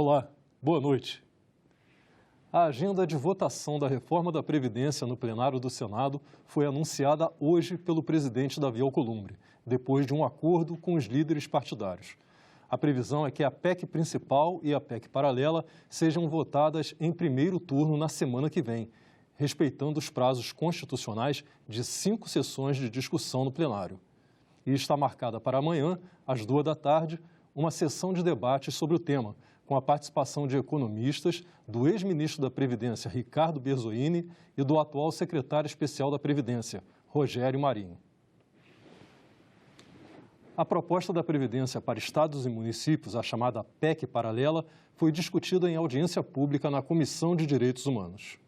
Olá, boa noite. A agenda de votação da reforma da Previdência no plenário do Senado foi anunciada hoje pelo presidente Davi Alcolumbre, depois de um acordo com os líderes partidários. A previsão é que a PEC principal e a PEC paralela sejam votadas em primeiro turno na semana que vem, respeitando os prazos constitucionais de 5 sessões de discussão no plenário. E está marcada para amanhã, às 14h, uma sessão de debate sobre o tema, com a participação de economistas, do ex-ministro da Previdência, Ricardo Berzoini, e do atual secretário especial da Previdência, Rogério Marinho. A proposta da Previdência para estados e municípios, a chamada PEC paralela, foi discutida em audiência pública na Comissão de Direitos Humanos.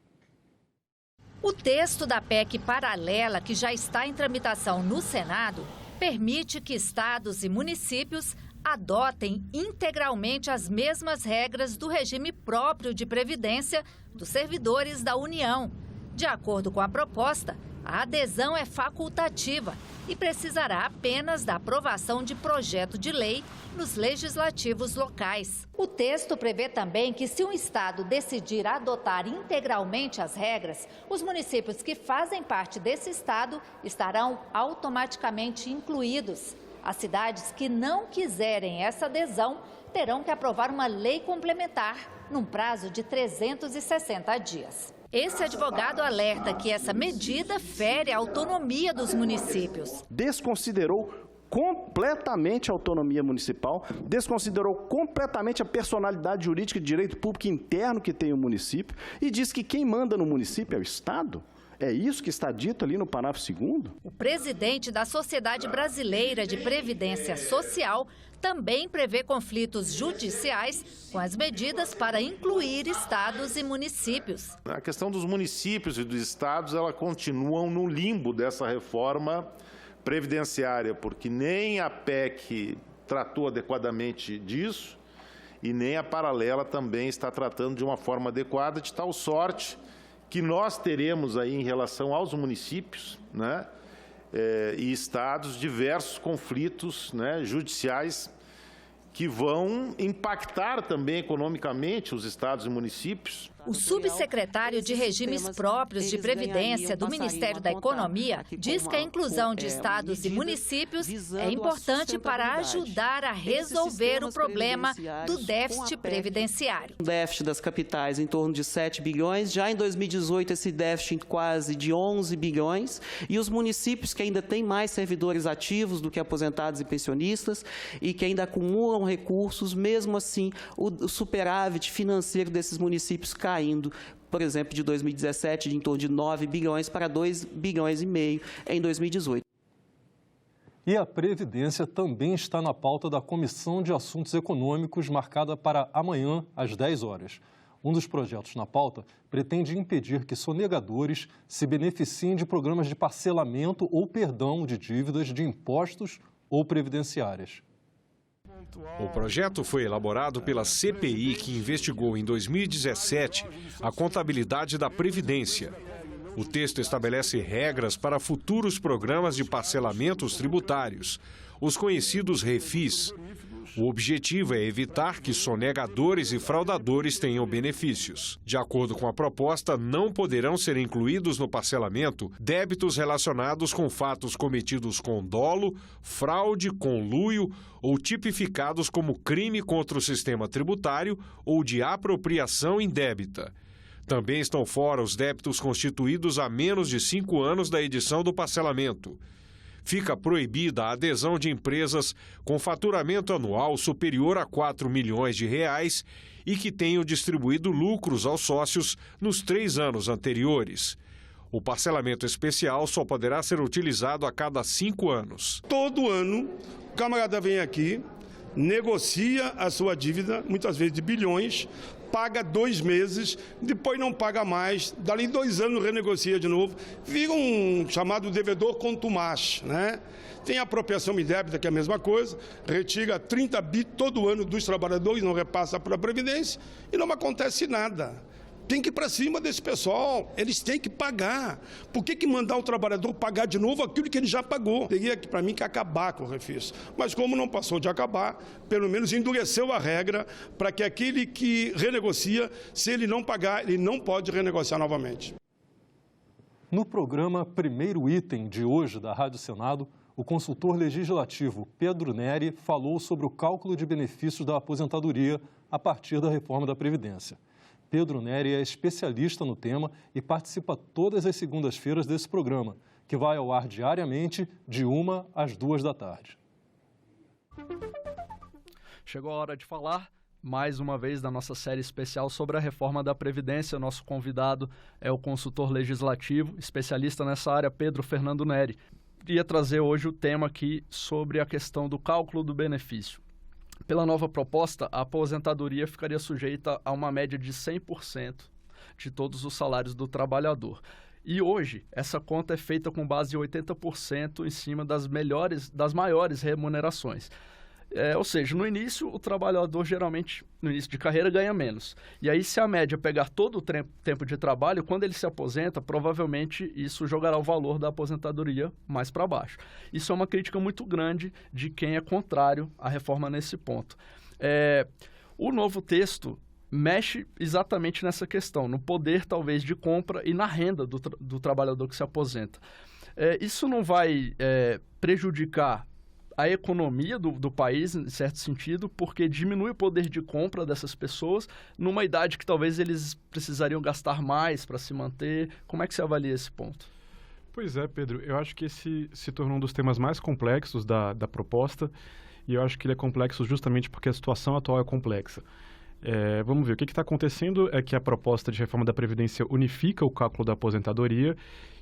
O texto da PEC paralela, que já está em tramitação no Senado, permite que estados e municípios adotem integralmente as mesmas regras do regime próprio de previdência dos servidores da União. De acordo com a proposta, a adesão é facultativa e precisará apenas da aprovação de projeto de lei nos legislativos locais. O texto prevê também que, se um estado decidir adotar integralmente as regras, os municípios que fazem parte desse estado estarão automaticamente incluídos. As cidades que não quiserem essa adesão terão que aprovar uma lei complementar num prazo de 360 dias. Esse advogado alerta que essa medida fere a autonomia dos municípios. Desconsiderou completamente a autonomia municipal, desconsiderou completamente a personalidade jurídica de direito público interno que tem o município e diz que quem manda no município é o Estado. É isso que está dito ali no parágrafo 2º? O presidente da Sociedade Brasileira de Previdência Social também prevê conflitos judiciais com as medidas para incluir estados e municípios. A questão dos municípios e dos estados, ela continuam no limbo dessa reforma previdenciária, porque nem a PEC tratou adequadamente disso e nem a paralela também está tratando de uma forma adequada, de tal sorte que nós teremos aí em relação aos municípios, né, e estados diversos conflitos, né, judiciais que vão impactar também economicamente os estados e municípios. O subsecretário de Regimes Próprios de Previdência do Ministério da Economia diz que a inclusão de estados e municípios é importante para ajudar a resolver o problema do déficit previdenciário. O déficit das capitais em torno de 7 bilhões, já em 2018 esse déficit quase de 11 bilhões, e os municípios que ainda têm mais servidores ativos do que aposentados e pensionistas e que ainda acumulam recursos, mesmo assim o superávit financeiro desses municípios caindo, por exemplo, de 2017, de em torno de 9 bilhões para 2 bilhões e meio em 2018. E a Previdência também está na pauta da Comissão de Assuntos Econômicos, marcada para amanhã, às 10 horas. Um dos projetos na pauta pretende impedir que sonegadores se beneficiem de programas de parcelamento ou perdão de dívidas de impostos ou previdenciárias. O projeto foi elaborado pela CPI, que investigou em 2017 a contabilidade da Previdência. O texto estabelece regras para futuros programas de parcelamentos tributários, os conhecidos refis. O objetivo é evitar que sonegadores e fraudadores tenham benefícios. De acordo com a proposta, não poderão ser incluídos no parcelamento débitos relacionados com fatos cometidos com dolo, fraude, conluio ou tipificados como crime contra o sistema tributário ou de apropriação indébita. Também estão fora os débitos constituídos há menos de 5 anos da edição do parcelamento. Fica proibida a adesão de empresas com faturamento anual superior a 4 milhões de reais e que tenham distribuído lucros aos sócios nos 3 anos anteriores. O parcelamento especial só poderá ser utilizado a cada 5 anos. Todo ano, o camarada vem aqui, negocia a sua dívida, muitas vezes de bilhões, paga 2 meses, depois não paga mais, dali 2 anos renegocia de novo, vira um chamado devedor contumaz, né? Tem a apropriação indébita, que é a mesma coisa, retira 30 bi todo ano dos trabalhadores, não repassa para a Previdência e não acontece nada. tem que ir para cima desse pessoal. Eles têm que pagar. Por que mandar o trabalhador pagar de novo aquilo que ele já pagou? Teria, para mim, que acabar com o refis. Mas como não passou de acabar, pelo menos endureceu a regra para que aquele que renegocia, se ele não pagar, ele não pode renegociar novamente. No programa Primeiro Item de hoje da Rádio Senado, o consultor legislativo Pedro Neri falou sobre o cálculo de benefícios da aposentadoria a partir da reforma da Previdência. Pedro Neri é especialista no tema e participa todas as segundas-feiras desse programa, que vai ao ar diariamente de 1 às 2 da tarde. Chegou a hora de falar mais uma vez da nossa série especial sobre a reforma da Previdência. Nosso convidado é o consultor legislativo, especialista nessa área, Pedro Fernando Neri. Queria trazer hoje o tema aqui sobre a questão do cálculo do benefício. Pela nova proposta, a aposentadoria ficaria sujeita a uma média de 100% de todos os salários do trabalhador. E hoje, essa conta é feita com base em 80% em cima das maiores remunerações. Ou seja, no início, o trabalhador geralmente, no início de carreira, ganha menos. E aí, se a média pegar todo o tempo de trabalho, quando ele se aposenta, provavelmente isso jogará o valor da aposentadoria mais para baixo. Isso é uma crítica muito grande de quem é contrário à reforma nesse ponto. O novo texto mexe exatamente nessa questão, no poder, talvez, de compra e na renda do trabalhador que se aposenta. Isso não vai prejudicar a economia do país, em certo sentido, porque diminui o poder de compra dessas pessoas numa idade que talvez eles precisariam gastar mais para se manter. Como é que você avalia esse ponto? Pois é, Pedro, eu acho que esse se tornou um dos temas mais complexos da proposta, e eu acho que ele é complexo justamente porque a situação atual é complexa. Vamos ver, o que está acontecendo é que a proposta de reforma da Previdência unifica o cálculo da aposentadoria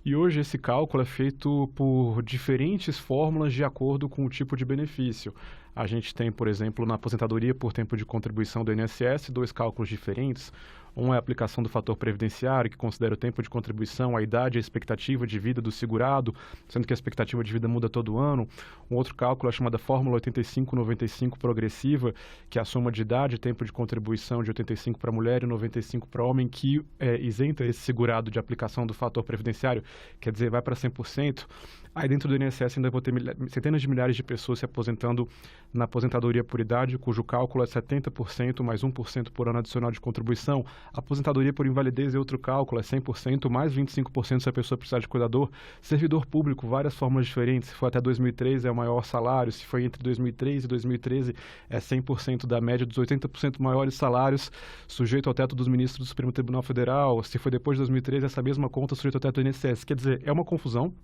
e hoje esse cálculo é feito por diferentes fórmulas de acordo com o tipo de benefício. A gente tem, por exemplo, na aposentadoria por tempo de contribuição do INSS, 2 cálculos diferentes. Um é a aplicação do fator previdenciário, que considera o tempo de contribuição, a idade e a expectativa de vida do segurado, sendo que a expectativa de vida muda todo ano. Um outro cálculo é a chamada Fórmula 85-95 progressiva, que é a soma de idade e tempo de contribuição de 85 para mulher e 95 para homem, que isenta esse segurado de aplicação do fator previdenciário, quer dizer, vai para 100%. Aí dentro do INSS ainda vou ter centenas de milhares de pessoas se aposentando na aposentadoria por idade, cujo cálculo é 70% mais 1% por ano adicional de contribuição. A aposentadoria por invalidez é outro cálculo, é 100% mais 25% se a pessoa precisar de cuidador. Servidor público, várias formas diferentes. Se for até 2013 é o maior salário, se foi entre 2003 e 2013 é 100% da média dos 80% maiores salários, sujeito ao teto dos ministros do Supremo Tribunal Federal. Se foi depois de 2013, essa mesma conta sujeito ao teto do INSS. Quer dizer, é uma confusão.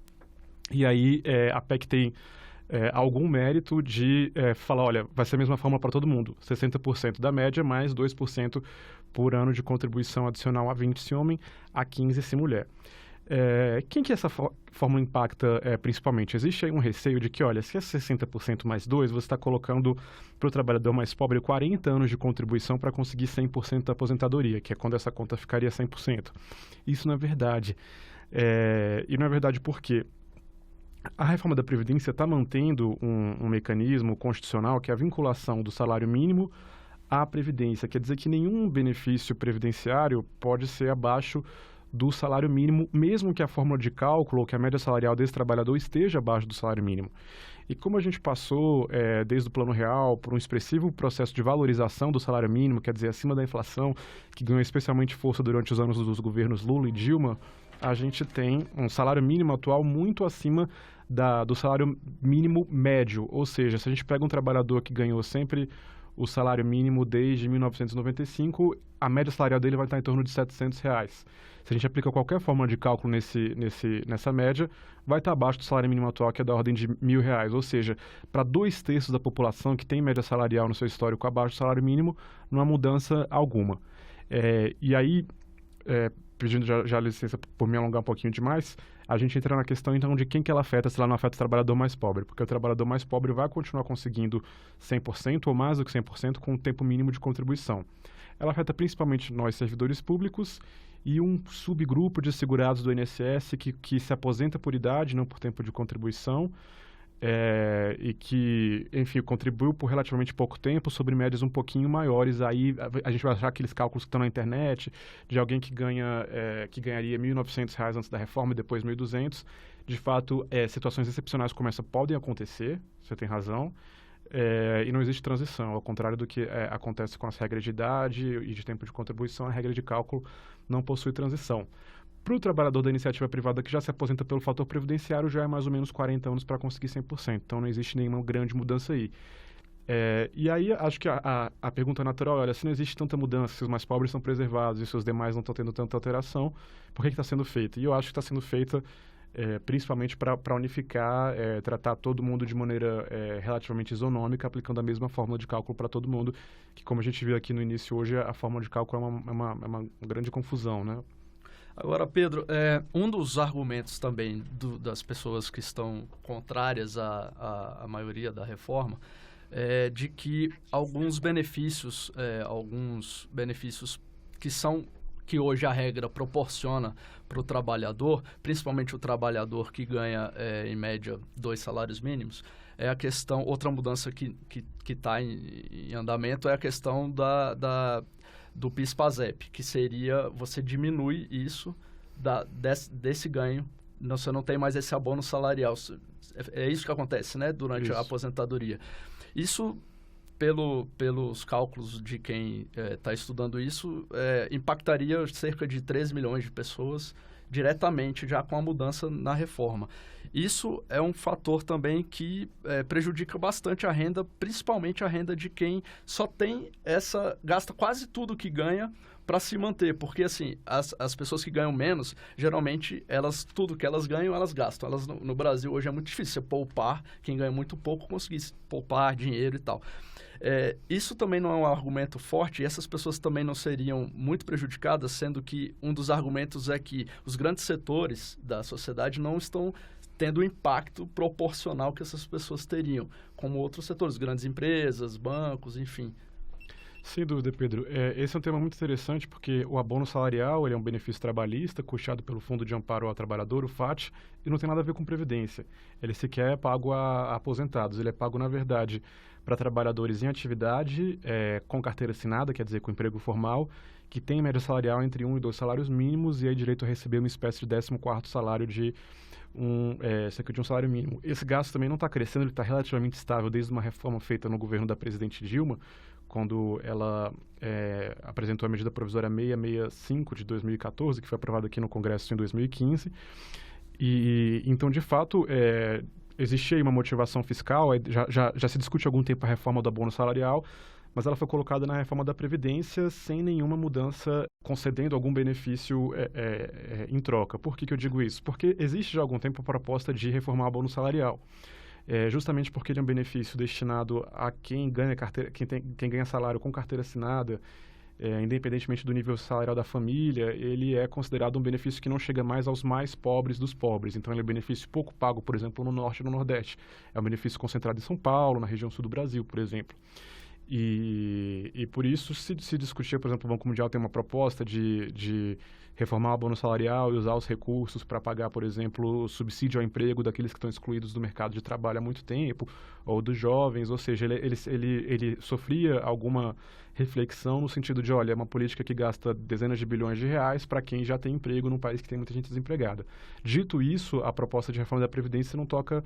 E aí a PEC tem algum mérito de falar, olha, vai ser a mesma fórmula para todo mundo, 60% da média mais 2% por ano de contribuição adicional a 20 se homem, a 15 se mulher. Quem que essa fórmula impacta principalmente? Existe aí um receio de que, olha, se é 60% mais 2, você está colocando para o trabalhador mais pobre 40 anos de contribuição para conseguir 100% da aposentadoria, que é quando essa conta ficaria 100%. Isso não é verdade. E não é verdade por quê? A reforma da Previdência está mantendo um mecanismo constitucional que é a vinculação do salário mínimo à Previdência. Quer dizer que nenhum benefício previdenciário pode ser abaixo do salário mínimo, mesmo que a fórmula de cálculo ou que a média salarial desse trabalhador esteja abaixo do salário mínimo. E como a gente passou, desde o Plano Real, por um expressivo processo de valorização do salário mínimo, quer dizer, acima da inflação, que ganhou especialmente força durante os anos dos governos Lula e Dilma, a gente tem um salário mínimo atual muito acima do salário mínimo médio. Ou seja, se a gente pega um trabalhador que ganhou sempre o salário mínimo desde 1995, a média salarial dele vai estar em torno de R$700. Se a gente aplica qualquer forma de cálculo nessa média, vai estar abaixo do salário mínimo atual, que é da ordem de R$1.000. Ou seja, para 2/3 da população que tem média salarial no seu histórico abaixo do salário mínimo, não há mudança alguma. E aí, pedindo já licença por me alongar um pouquinho demais, a gente entra na questão, então, de quem que ela afeta, se ela não afeta o trabalhador mais pobre. Porque o trabalhador mais pobre vai continuar conseguindo 100% ou mais do que 100% com o tempo mínimo de contribuição. Ela afeta principalmente nós, servidores públicos, e um subgrupo de segurados do INSS que se aposenta por idade, não por tempo de contribuição, e que, enfim, contribuiu por relativamente pouco tempo sobre médias um pouquinho maiores. Aí a gente vai achar aqueles cálculos que estão na internet de alguém que ganharia R$ 1.900 antes da reforma e depois 1.200. De fato, situações excepcionais como essa podem acontecer, você tem razão, e não existe transição. Ao contrário do que acontece com as regras de idade e de tempo de contribuição, a regra de cálculo não possui transição. Para o trabalhador da iniciativa privada que já se aposenta pelo fator previdenciário, já é mais ou menos 40 anos para conseguir 100%. Então, não existe nenhuma grande mudança aí. E aí, acho que a pergunta natural é, olha, se não existe tanta mudança, se os mais pobres são preservados e se os demais não estão tendo tanta alteração, por que está sendo feita? E eu acho que está sendo feita principalmente para unificar, tratar todo mundo de maneira relativamente isonômica, aplicando a mesma fórmula de cálculo para todo mundo, que, como a gente viu aqui no início hoje, a fórmula de cálculo é uma grande confusão, né? Agora, Pedro, um dos argumentos também das pessoas que estão contrárias à maioria da reforma é de que alguns benefícios que hoje a regra proporciona para o trabalhador, principalmente o trabalhador que ganha, em média, 2 salários mínimos, é a questão, outra mudança que está em andamento é a questão do PIS/PASEP, que seria, você diminui isso desse ganho, você não tem mais esse abono salarial. É isso que acontece, né, durante a aposentadoria. Isso, pelos cálculos de quem está estudando isso, impactaria cerca de 3 milhões de pessoas diretamente já com a mudança na reforma. Isso é um fator também que prejudica bastante a renda, principalmente a renda de quem só tem gasta quase tudo que ganha para se manter, porque assim, as pessoas que ganham menos, geralmente, tudo que elas ganham, elas gastam. No Brasil hoje é muito difícil você poupar, quem ganha muito pouco conseguir poupar dinheiro e tal. Isso também não é um argumento forte, e essas pessoas também não seriam muito prejudicadas, sendo que um dos argumentos é que os grandes setores da sociedade não estão tendo o impacto proporcional que essas pessoas teriam, como outros setores, grandes empresas, bancos, enfim. Sem dúvida, Pedro. Esse é um tema muito interessante porque o abono salarial ele é um benefício trabalhista custeado pelo Fundo de Amparo ao Trabalhador, o FAT, e não tem nada a ver com previdência. Ele sequer é pago a aposentados. Ele é pago, na verdade, para trabalhadores em atividade, com carteira assinada, quer dizer, com emprego formal, que tem média salarial entre 1 e 2 salários mínimos e aí direito a receber uma espécie de 14º salário cerca de um salário mínimo. Esse gasto também não está crescendo, ele está relativamente estável desde uma reforma feita no governo da presidente Dilma, quando ela apresentou a medida provisória 665 de 2014, que foi aprovada aqui no Congresso em 2015. Então, de fato, existe aí uma motivação fiscal, já se discute há algum tempo a reforma do abono salarial, mas ela foi colocada na reforma da Previdência sem nenhuma mudança, concedendo algum benefício em troca. Por que eu digo isso? Porque existe já há algum tempo a proposta de reformar o abono salarial. Justamente porque ele é um benefício destinado a quem ganha quem ganha salário com carteira assinada, independentemente do nível salarial da família, ele é considerado um benefício que não chega mais aos mais pobres dos pobres. Então, ele é um benefício pouco pago, por exemplo, no Norte e no Nordeste. É um benefício concentrado em São Paulo, na região sul do Brasil, por exemplo. E por isso se discutia, por exemplo, o Banco Mundial tem uma proposta de reformar o abono salarial e usar os recursos para pagar, por exemplo, o subsídio ao emprego daqueles que estão excluídos do mercado de trabalho há muito tempo, ou dos jovens, ou seja, ele sofria alguma reflexão no sentido de, olha, é uma política que gasta dezenas de bilhões de reais para quem já tem emprego num país que tem muita gente desempregada. Dito isso, a proposta de reforma da Previdência não toca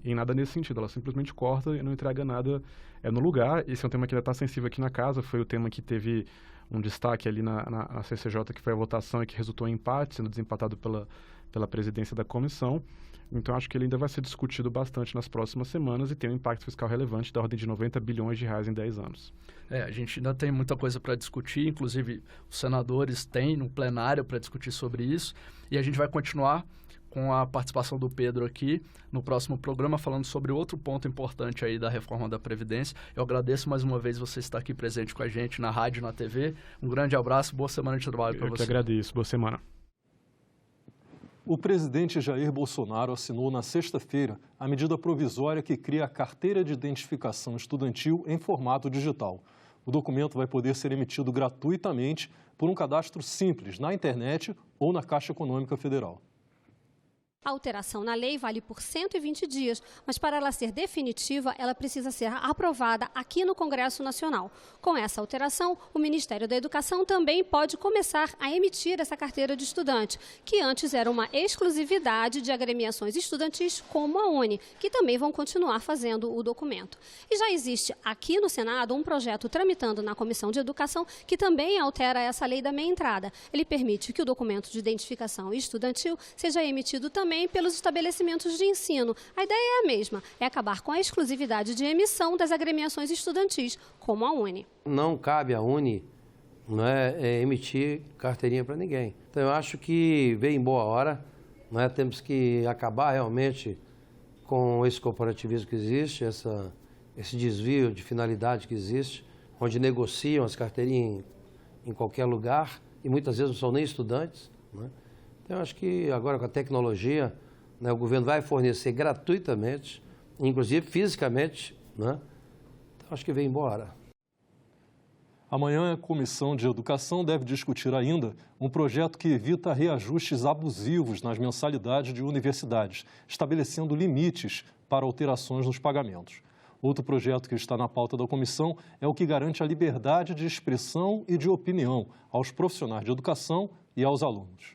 em nada nesse sentido, ela simplesmente corta e não entrega nada no lugar. Esse é um tema que ainda está sensível aqui na casa, foi o tema que teve um destaque ali na CCJ, que foi a votação e que resultou em empate, sendo desempatado pela presidência da comissão. Então, acho que ele ainda vai ser discutido bastante nas próximas semanas e tem um impacto fiscal relevante da ordem de 90 bilhões de reais em 10 anos. A gente ainda tem muita coisa para discutir, inclusive os senadores têm no plenário para discutir sobre isso, e a gente vai continuar com a participação do Pedro aqui no próximo programa, falando sobre outro ponto importante aí da reforma da Previdência. Eu agradeço mais uma vez você estar aqui presente com a gente na rádio e na TV. Um grande abraço, boa semana de trabalho para você. Eu que agradeço, boa semana. O presidente Jair Bolsonaro assinou na sexta-feira a medida provisória que cria a Carteira de Identificação Estudantil em formato digital. O documento vai poder ser emitido gratuitamente por um cadastro simples na internet ou na Caixa Econômica Federal. A alteração na lei vale por 120 dias, mas para ela ser definitiva, ela precisa ser aprovada aqui no Congresso Nacional. Com essa alteração, o Ministério da Educação também pode começar a emitir essa carteira de estudante, que antes era uma exclusividade de agremiações estudantis como a UNE, que também vão continuar fazendo o documento. E já existe aqui no Senado um projeto tramitando na Comissão de Educação que também altera essa lei da meia entrada. Ele permite que o documento de identificação estudantil seja emitido também pelos estabelecimentos de ensino. A ideia é a mesma, é acabar com a exclusividade de emissão das agremiações estudantis, como a UNE. Não cabe à UNE emitir carteirinha para ninguém. Então eu acho que veio em boa hora, temos que acabar realmente com esse corporativismo que existe, esse desvio de finalidade que existe, onde negociam as carteirinhas em qualquer lugar e muitas vezes não são nem estudantes. Então, eu acho que agora com a tecnologia, o governo vai fornecer gratuitamente, inclusive fisicamente, Então, acho que vem embora. Amanhã, a Comissão de Educação deve discutir ainda um projeto que evita reajustes abusivos nas mensalidades de universidades, estabelecendo limites para alterações nos pagamentos. Outro projeto que está na pauta da comissão é o que garante a liberdade de expressão e de opinião aos profissionais de educação e aos alunos.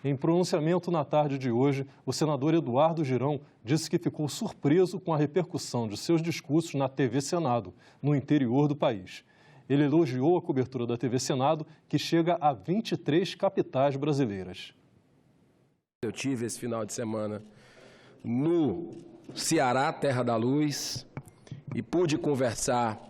Em pronunciamento na tarde de hoje, o senador Eduardo Girão disse que ficou surpreso com a repercussão de seus discursos na TV Senado, no interior do país. Ele elogiou a cobertura da TV Senado, que chega a 23 capitais brasileiras. Eu tive esse final de semana no Ceará, Terra da Luz, e pude conversar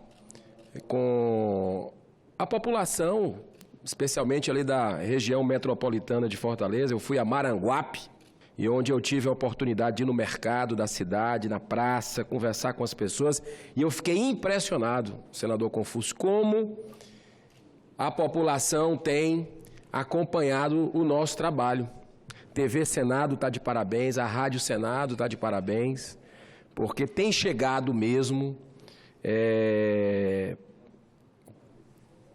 com a população, especialmente ali da região metropolitana de Fortaleza. Eu fui a Maranguape, e onde eu tive a oportunidade de ir no mercado da cidade, na praça, conversar com as pessoas, e eu fiquei impressionado, senador Confúcio, como a população tem acompanhado o nosso trabalho. TV Senado está de parabéns, a Rádio Senado está de parabéns, porque tem chegado mesmo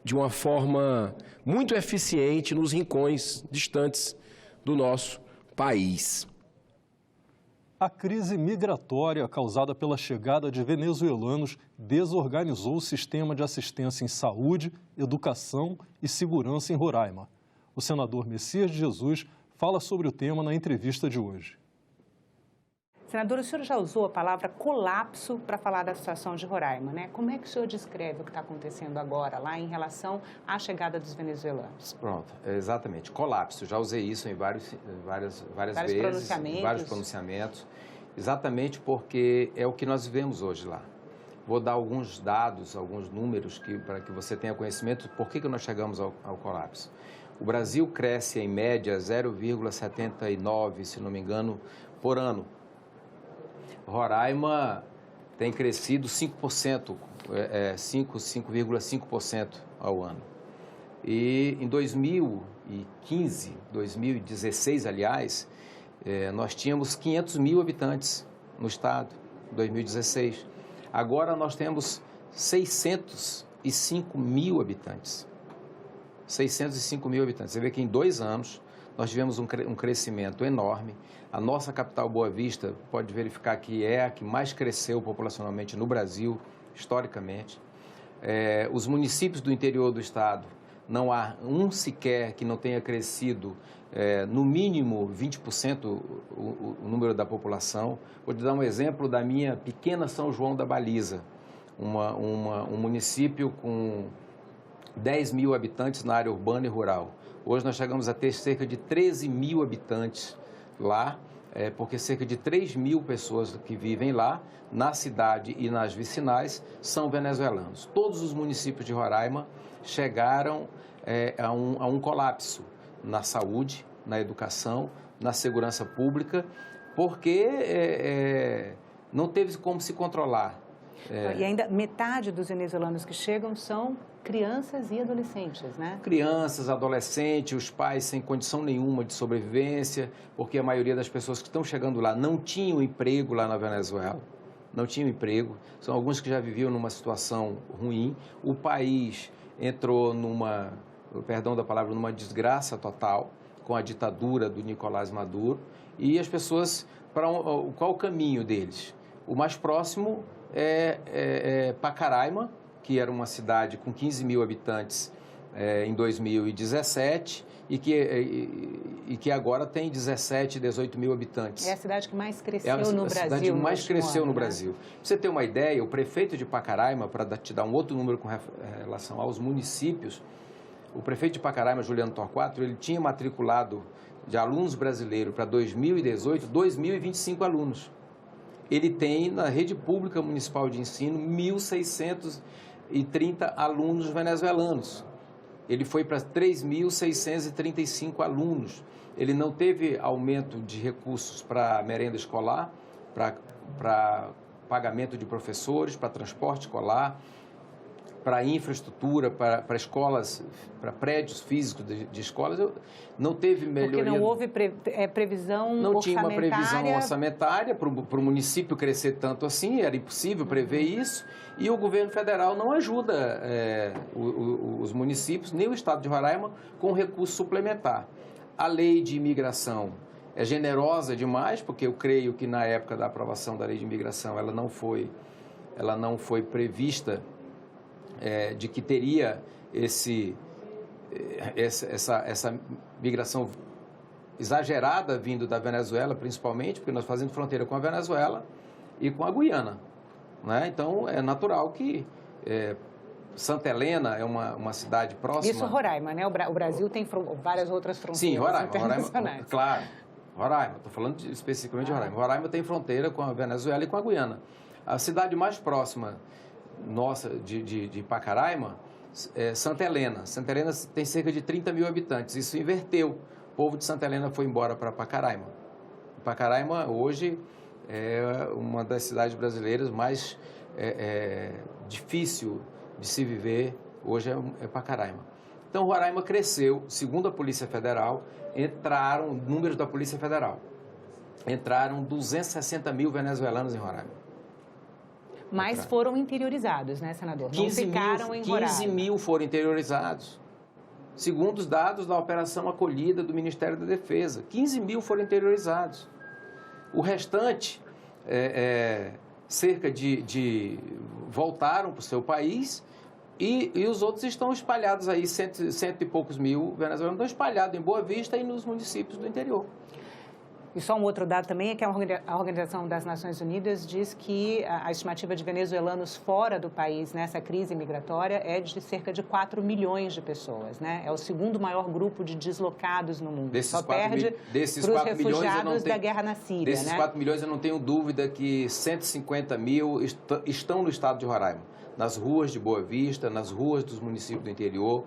de uma forma muito eficiente nos rincões distantes do nosso país. A crise migratória causada pela chegada de venezuelanos desorganizou o sistema de assistência em saúde, educação e segurança em Roraima. O senador Messias de Jesus fala sobre o tema na entrevista de hoje. Senador, o senhor já usou a palavra colapso para falar da situação de Roraima, né? Como é que o senhor descreve o que está acontecendo agora lá em relação à chegada dos venezuelanos? Pronto, exatamente. Colapso. Já usei isso em várias vezes, em vários pronunciamentos, exatamente porque é o que nós vivemos hoje lá. Vou dar alguns dados, alguns números para que você tenha conhecimento por que nós chegamos ao colapso. O Brasil cresce em média 0,79, se não me engano, por ano. Roraima tem crescido 5%, 5,5% ao ano. E em 2015, 2016, aliás, nós tínhamos 500 mil habitantes no estado, em 2016. Agora nós temos 605 mil habitantes. 605 mil habitantes. Você vê que em 2 anos nós tivemos um crescimento enorme. A nossa capital, Boa Vista, pode verificar que é a que mais cresceu populacionalmente no Brasil, historicamente. Os municípios do interior do estado, não há um sequer que não tenha crescido no mínimo 20% o número da população. Vou te dar um exemplo da minha pequena São João da Baliza, um município com 10 mil habitantes na área urbana e rural. Hoje nós chegamos a ter cerca de 13 mil habitantes lá, porque cerca de 3 mil pessoas que vivem lá, na cidade e nas vicinais, são venezuelanos. Todos os municípios de Roraima chegaram a um colapso na saúde, na educação, na segurança pública, porque não teve como se controlar. E ainda metade dos venezuelanos que chegam são crianças e adolescentes, né? Crianças, adolescentes, os pais sem condição nenhuma de sobrevivência, porque a maioria das pessoas que estão chegando lá não tinham emprego lá na Venezuela, não tinham emprego, são alguns que já viviam numa situação ruim. O país entrou numa desgraça total, com a ditadura do Nicolás Maduro. E as pessoas, qual o caminho deles? O mais próximo é Pacaraima, que era uma cidade com 15 mil habitantes em 2017 e que agora tem 17, 18 mil habitantes. É a cidade que mais cresceu no Brasil. É a cidade que mais cresceu no né? Brasil. Pra você ter uma ideia, o prefeito de Pacaraima, para te dar um outro número com relação aos municípios, o prefeito de Pacaraima, Juliano Torquato, ele tinha matriculado de alunos brasileiros para 2018, 2.025 alunos. Ele tem, na rede pública municipal de ensino, 1.630 alunos venezuelanos. Ele foi para 3.635 alunos. Ele não teve aumento de recursos para merenda escolar, para pagamento de professores, para transporte escolar, para infraestrutura, para escolas, para prédios físicos de escolas, não teve melhoria. Porque não houve previsão orçamentária. Não tinha uma previsão orçamentária para o município crescer tanto assim, era impossível prever isso, e o governo federal não ajuda os municípios, nem o estado de Roraima, com recurso suplementar. A lei de imigração é generosa demais, porque eu creio que na época da aprovação da lei de imigração ela não foi prevista de que teria essa migração exagerada vindo da Venezuela, principalmente, porque nós fazemos fronteira com a Venezuela e com a Guiana, né? Então, é natural que Santa Helena é uma cidade próxima. Isso Roraima, né? O Brasil tem várias outras fronteiras. Sim, Roraima, claro. Roraima, estou falando especificamente de Roraima. Roraima tem fronteira com a Venezuela e com a Guiana. A cidade mais próxima nossa de Pacaraima é Santa Helena. Santa Helena tem cerca de 30 mil habitantes. Isso inverteu. O povo de Santa Helena foi embora para Pacaraima. Pacaraima, hoje, é uma das cidades brasileiras mais difícil de se viver. Hoje é Pacaraima. Então, Roraima cresceu. Segundo a Polícia Federal, números da Polícia Federal, entraram 260 mil venezuelanos em Roraima. Mas foram interiorizados, né, senador? Não ficaram em Roraima. 15 mil foram interiorizados. Segundo os dados da Operação Acolhida do Ministério da Defesa, 15 mil foram interiorizados. O restante, cerca de voltaram para o seu país e os outros estão espalhados aí, cento e poucos mil venezuelanos estão espalhados em Boa Vista e nos municípios do interior. E só um outro dado também é que a Organização das Nações Unidas diz que a estimativa de venezuelanos fora do país nessa crise migratória é de cerca de 4 milhões de pessoas, né? É o segundo maior grupo de deslocados no mundo. Só perde para os refugiados da guerra na Síria, desses 4 milhões eu não tenho dúvida que 150 mil estão no estado de Roraima, nas ruas de Boa Vista, nas ruas dos municípios do interior,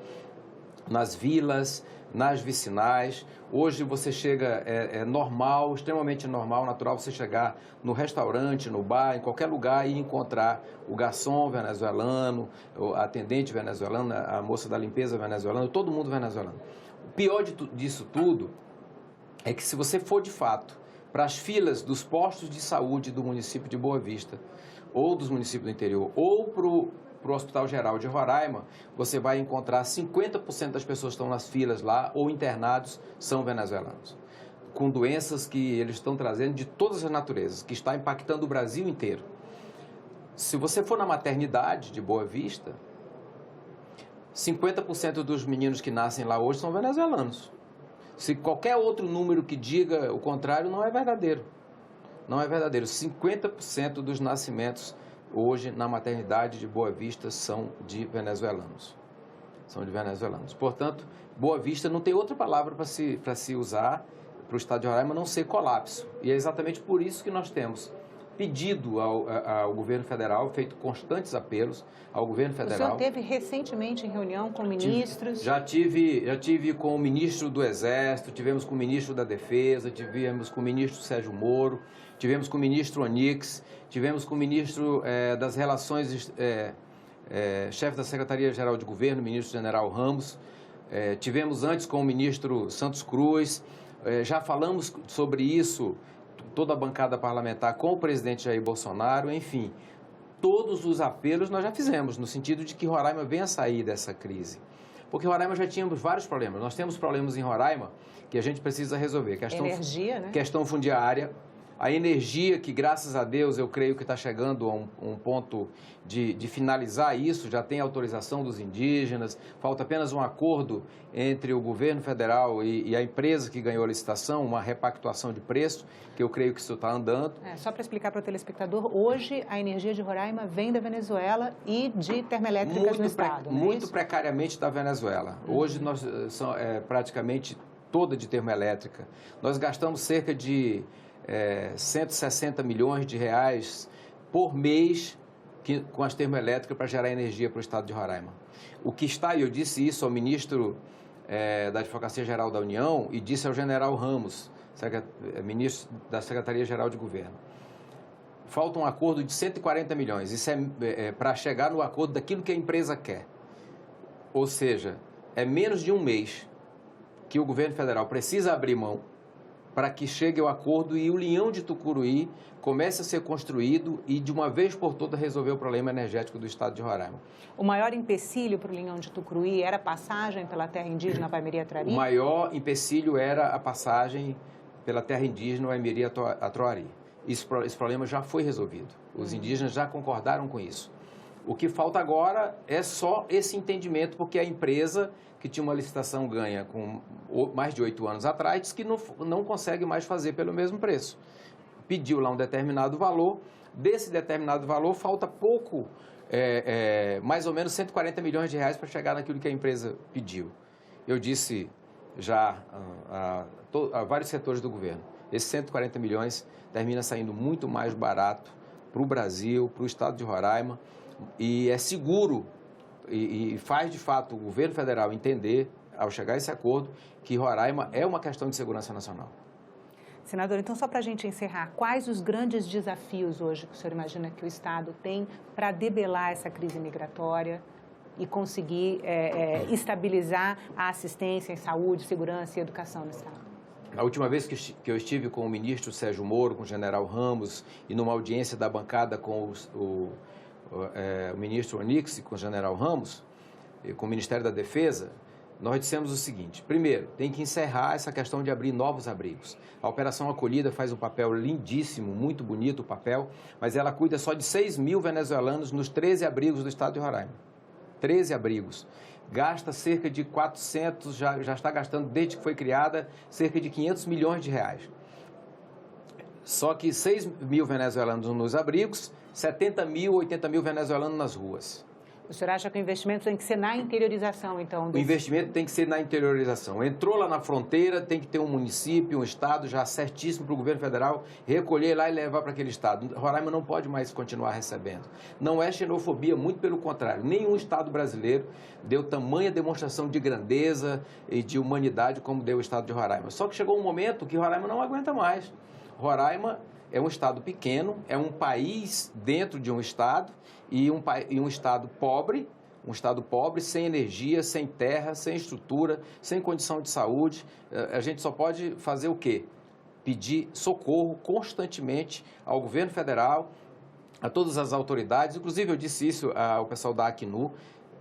nas vilas, nas vicinais. Hoje você chega, é normal, extremamente normal, natural você chegar no restaurante, no bar, em qualquer lugar e encontrar o garçom venezuelano, a atendente venezuelana, a moça da limpeza venezuelana, todo mundo venezuelano. O pior disso tudo é que se você for de fato para as filas dos postos de saúde do município de Boa Vista, ou dos municípios do interior, ou para o Hospital Geral de Roraima, você vai encontrar 50% das pessoas que estão nas filas lá ou internados são venezuelanos, com doenças que eles estão trazendo de todas as naturezas, que está impactando o Brasil inteiro. Se você for na maternidade de Boa Vista, 50% dos meninos que nascem lá hoje são venezuelanos. Se qualquer outro número que diga o contrário, não é verdadeiro. Não é verdadeiro. 50% dos nascimentos hoje na maternidade de Boa Vista são de venezuelanos. São de venezuelanos. Portanto, Boa Vista não tem outra palavra para se usar para o estado de Roraima, não ser colapso. E é exatamente por isso que nós temos pedido ao governo federal, feito constantes apelos ao governo federal. O senhor esteve recentemente em reunião com ministros? Já tive com o ministro do Exército, tivemos com o ministro da Defesa, tivemos com o ministro Sérgio Moro, tivemos com o ministro Onix, tivemos com o ministro das Relações, chefe da Secretaria-Geral de Governo, o ministro General Ramos, tivemos antes com o ministro Santos Cruz, já falamos sobre isso, toda a bancada parlamentar com o presidente Jair Bolsonaro, enfim, todos os apelos nós já fizemos, no sentido de que Roraima venha sair dessa crise. Porque Roraima já tínhamos vários problemas. Nós temos problemas em Roraima que a gente precisa resolver. Energia, né? Questão fundiária, a energia que, graças a Deus, eu creio que está chegando a um ponto de finalizar isso, já tem autorização dos indígenas, falta apenas um acordo entre o governo federal e a empresa que ganhou a licitação, uma repactuação de preço, que eu creio que isso está andando. Só para explicar para o telespectador, hoje a energia de Roraima vem da Venezuela e de termoelétricas no estado. Muito precariamente da Venezuela. Hoje nós praticamente toda de termoelétrica. Nós gastamos cerca de 160 milhões de reais por mês com as termoelétricas para gerar energia para o estado de Roraima. O que está, e eu disse isso ao ministro da Advocacia Geral da União e disse ao general Ramos, ministro da Secretaria-Geral de Governo. Falta um acordo de 140 milhões. Isso é para chegar no acordo daquilo que a empresa quer. Ou seja, é menos de um mês que o governo federal precisa abrir mão para que chegue ao acordo e o Linhão de Tucuruí comece a ser construído e, de uma vez por todas, resolver o problema energético do estado de Roraima. O maior empecilho para o Linhão de Tucuruí era a passagem pela terra indígena Paimiri-Atroari? O maior empecilho era a passagem pela terra indígena Paimiri-Atroari. Esse problema já foi resolvido. Os indígenas já concordaram com isso. O que falta agora é só esse entendimento, porque a empresa que tinha uma licitação ganha com mais de 8 anos atrás, diz que não consegue mais fazer pelo mesmo preço. Pediu lá um determinado valor, desse determinado valor falta pouco, mais ou menos 140 milhões de reais para chegar naquilo que a empresa pediu. Eu disse já a vários setores do governo, esses 140 milhões termina saindo muito mais barato para o Brasil, para o estado de Roraima, e é seguro e faz, de fato, o governo federal entender, ao chegar a esse acordo, que Roraima é uma questão de segurança nacional. Senador, então, só para a gente encerrar, quais os grandes desafios hoje que o senhor imagina que o Estado tem para debelar essa crise migratória e conseguir estabilizar a assistência em saúde, segurança e educação no Estado? A última vez que eu estive com o ministro Sérgio Moro, com o general Ramos, e numa audiência da bancada com o ministro Onix, com o general Ramos, e com o Ministério da Defesa, nós dissemos o seguinte: primeiro, tem que encerrar essa questão de abrir novos abrigos. A Operação Acolhida faz um papel lindíssimo, muito bonito o papel, mas ela cuida só de 6 mil venezuelanos nos 13 abrigos do estado de Roraima. 13 abrigos. Gasta cerca de 400, já está gastando, desde que foi criada, cerca de 500 milhões de reais. Só que 6 mil venezuelanos nos abrigos, 70 mil, 80 mil venezuelanos nas ruas. O senhor acha que o investimento tem que ser na interiorização, então? O investimento tem que ser na interiorização. Entrou lá na fronteira, tem que ter um município, um estado já certíssimo para o governo federal recolher lá e levar para aquele estado. Roraima não pode mais continuar recebendo. Não é xenofobia, muito pelo contrário. Nenhum estado brasileiro deu tamanha demonstração de grandeza e de humanidade como deu o estado de Roraima. Só que chegou um momento que Roraima não aguenta mais. Roraima é um estado pequeno, é um país dentro de um estado e um estado pobre, sem energia, sem terra, sem estrutura, sem condição de saúde. A gente só pode fazer o quê? Pedir socorro constantemente ao governo federal, a todas as autoridades. Inclusive, eu disse isso ao pessoal da Acnu,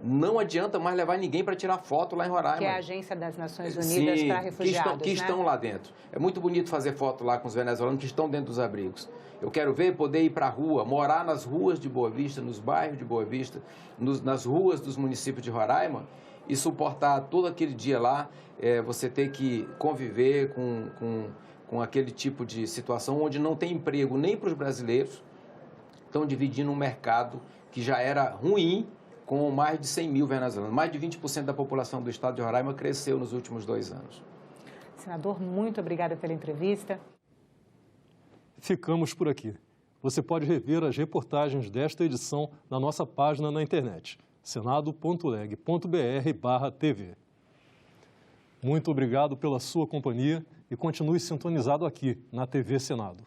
não adianta mais levar ninguém para tirar foto lá em Roraima. Que é a Agência das Nações Unidas para Refugiados, que estão lá dentro. É muito bonito fazer foto lá com os venezuelanos que estão dentro dos abrigos. Eu quero poder ir para a rua, morar nas ruas de Boa Vista, nos bairros de Boa Vista, nas ruas dos municípios de Roraima e suportar todo aquele dia lá, você ter que conviver com aquele tipo de situação onde não tem emprego nem para os brasileiros, estão dividindo um mercado que já era ruim, com mais de 100 mil venezuelanos. Mais de 20% da população do estado de Roraima cresceu nos últimos 2 anos. Senador, muito obrigada pela entrevista. Ficamos por aqui. Você pode rever as reportagens desta edição na nossa página na internet, senado.leg.br/tv. Muito obrigado pela sua companhia e continue sintonizado aqui na TV Senado.